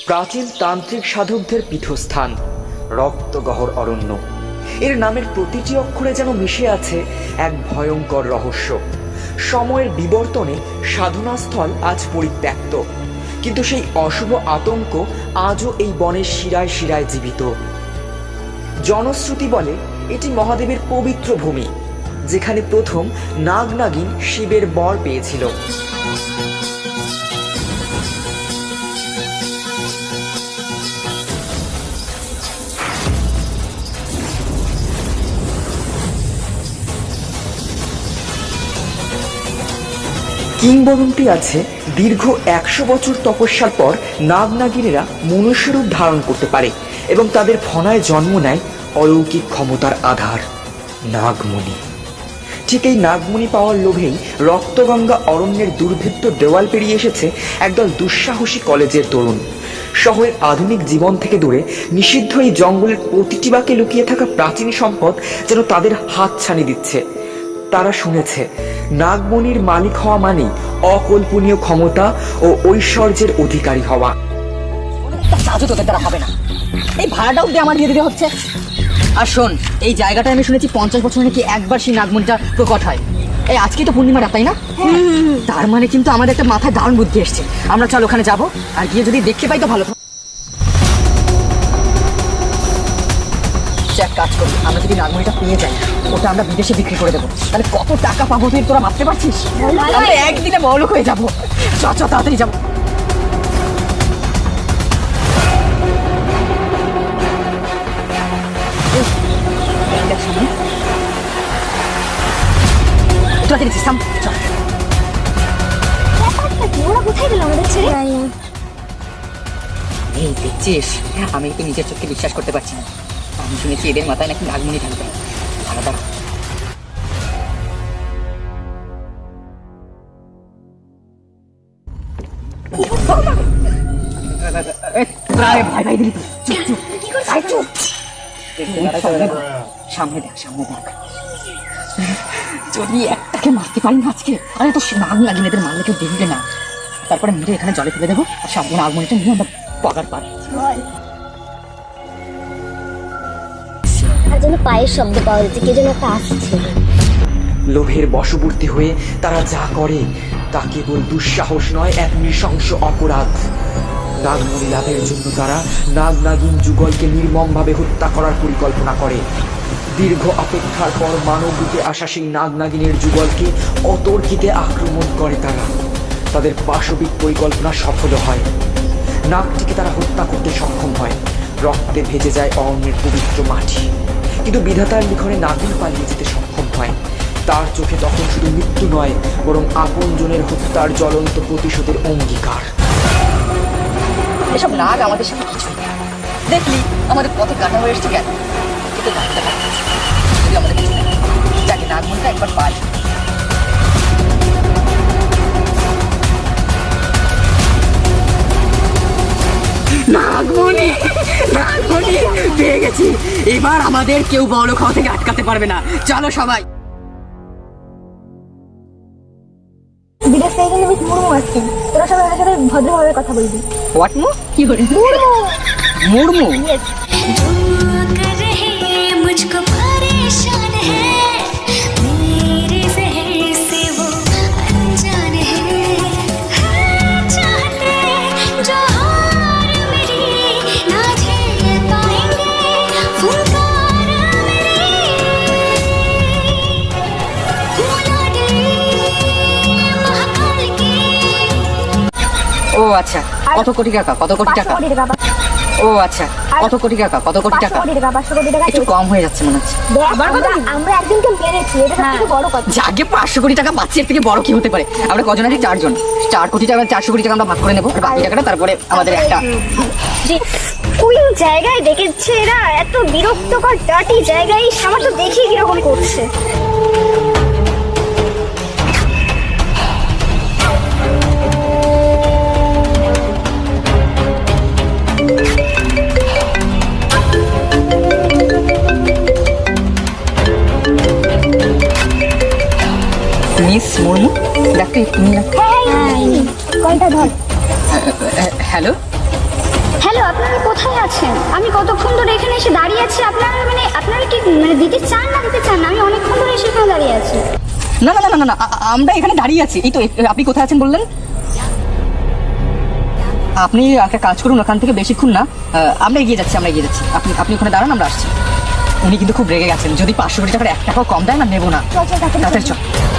প্রাচীন তান্ত্রিক সাধকদের পীঠস্থান রক্তগহ্বর অরণ্য। এর নামের প্রতিটি অক্ষরে যেন মিশে আছে এক ভয়ঙ্কর রহস্য। সময়ের বিবর্তনে সাধনাস্থল আজ পরিত্যক্ত, কিন্তু সেই অশুভ আতঙ্ক আজও এই বনের শিরায় শিরায় জীবিত। জনশ্রুতি বলে এটি মহাদেবের পবিত্র ভূমি, যেখানে প্রথম নাগনাগিন শিবের বর পেয়েছিল। কিংবদন্তি আছে দীর্ঘ 100 বছর তপস্যার পর নাগনাগিনেরা মনুষ্যরূপ ধারণ করতে পারে এবং তাদের ফনায় জন্ম নেয় অলৌকিক ক্ষমতার আধার নাগমণি। ঠিক এই নাগমণি পাওয়ার লোভেই রক্তগঙ্গা অরণ্যের দুর্ভেদ্য দেওয়াল পেরিয়ে এসেছে একদল দুঃসাহসী কলেজের তরুণ। শহরের আধুনিক জীবন থেকে দূরে নিষিদ্ধ এই জঙ্গলের প্রতিটি বাঁকে লুকিয়ে থাকা প্রাচীন সম্পদ যেন তাদের হাতছানি দিচ্ছে। তারা শুনেছে নাগমণির মালিক হওয়া মানে অকল্পনীয় ক্ষমতা ও ঐশ্বর্যের অধিকারী হওয়া। কাজও তোদের দ্বারা হবে না, এই ভাড়াটাও দিয়ে আমার দিয়ে দিতে হচ্ছে। আর শোন, এই জায়গাটা আমি শুনেছি 50 বছর নাকি একবার সেই নাগমণিটা প্রকট হয়। এই আজকেই তো পূর্ণিমা রাত, তাই না? তার মানে কিন্তু আমাদের একটা মাথায় দারুণ বুদ্ধি এসছে। আমরা চল ওখানে যাবো, আর গিয়ে যদি দেখতে পাই তো ভালো। এক কাজ করি, আমরা যদি নাগমণিটা পেয়ে যাই, ওটা আমরা বিদেশে বিক্রি করে দেবো, তাহলে কত টাকা পাবো তুই তোরা ভাবতে পারছিস? আমরা একদিনে বড়লোক হয়ে যাবো। চ তাড়াতাড়ি যাবো। এই দেখছিস, আমি তো নিজের চোখকে বিশ্বাস করতে পারছি না। আমি শুনেছি এদের মাথায় নাকি নাগমণি থাকবে। আলাদা ভাই দিলি তো। সামনে দেখ, সামনে দেখ। যদি একটাকে মারতে পারি না আজকে, আরে তো নাগ লাগিয়ে এদের মারলে কেউ দেখবে না। তারপরে মেরে এখানে জলে ফেলে দেবো, আর সামনে নাগমণিটা নিয়ে আমরা পগার পার। পায়ের শব্দ পাওয়া যাচ্ছে, কে যেন একটা আসছে। লোভের বশবর্তী হয়ে তারা যা করে তা কেবল দুঃসাহস নয়, এক নৃশংস অপরাধ। নাগমণি লাভের জন্য তারা নাগনাগিন যুগলকে নির্মমভাবে হত্যা করার পরিকল্পনা করে। দীর্ঘ অপেক্ষার পর মানব রূপে আসা সেই নাগনাগিনের যুগলকে অতর্কিতে আক্রমণ করে তারা। তাদের পাশবিক পরিকল্পনা সফল হয়। নাগটিকে তারা হত্যা করতে সক্ষম হয়। রক্তে ভেজে যায় অরণ্যের পবিত্র মাটি, কিন্তু বিধাতার লিখনে নাগিন পালিয়ে যেতে সক্ষম হয়। তার চোখে তখন শুধু মৃত্যু নয়, বরং আপনজনের হত্যার জ্বলন্ত প্রতিশোধের অঙ্গীকার। এসব নাগ আমাদের সাথে কিছু দেখলি আমাদের পথে কাটা হয়ে এসছে কেন? কিন্তু নাগটা যদি আমাদের কিছু নেই, যাকে নাগমণিটা একবার পাই। নাগমণি, নাগমণি পেয়ে গেছি। এবার আমাদের কেউ বড়লোক হওয়া থেকে আটকাতে পারবে না। চলো সবাই। বিদেশ থেকে কিন্তু বেশ মুড়মু আসছে, তোরা সবাই ওদের সাথে ভদ্রভাবে কথা বলবি। হোয়াট মু? কি করে মুড়মু? মুড়মু? मुझको परेशान है, मेरे जहर से वो अनजान है चाहते जो हार मेरी ना झेल पाएंगे फुलकार मेरी मुलाडी महाकाल की। ও আচ্ছা, কত কোটি টাকা? কত কোটি টাকা? 500 কোটি টাকা। ও আচ্ছা, কত কোটি টাকা? কত কোটি টাকা? 500 কোটি টাকা। একটু কম হয়ে যাচ্ছে মনে হচ্ছে। আমরা একজনকে মেরেছি, এটা সবথেকে বড় কথা। যাকে 500 কোটি টাকা পাচ্ছি, এর থেকে বড় কি হতে পারে? আমরা কজন আছি? 4 জন। 4 কোটি টাকা, 400 কোটি টাকা আমরা ভাগ করে নেবো, আর বাকি টাকাটা তারপরে আমাদের একটা। কোন জায়গায় দেখেছে এরা? এত বিরক্তকর ডাটি জায়গায় আমার তো দেখি কিরকম করছে। মিস মুর্মু, ডাক্তার তুমি না? কয়টা ধর। হ্যালো, হ্যালো, আপনারা কোথায় আছেন? আমি কতক্ষণ ধরে এখানে এসে দাঁড়িয়ে আছি। আপনারা কি দিতে চান না দিতে চান না? আমি অনেকক্ষণ ধরে এসে এখানে দাঁড়িয়ে আছি। না না না না না, আমরা এখানে দাঁড়িয়ে আছি। এই তো আপনি কোথায় আছেন বললেন? আপনি একটা কাজ করুন, ওখান থেকে বেশিক্ষণ না, আমরা এগিয়ে যাচ্ছি। আপনি ওখানে দাঁড়ান, আমরা আসছি। উনি কিন্তু খুব রেগে গেছেন, যদি 500 কোটি টাকার 1 টাকাও কম দেয় না, নেবো না। চল, চল, তাড়াতাড়ি তাড়াতাড়ি চল। চল।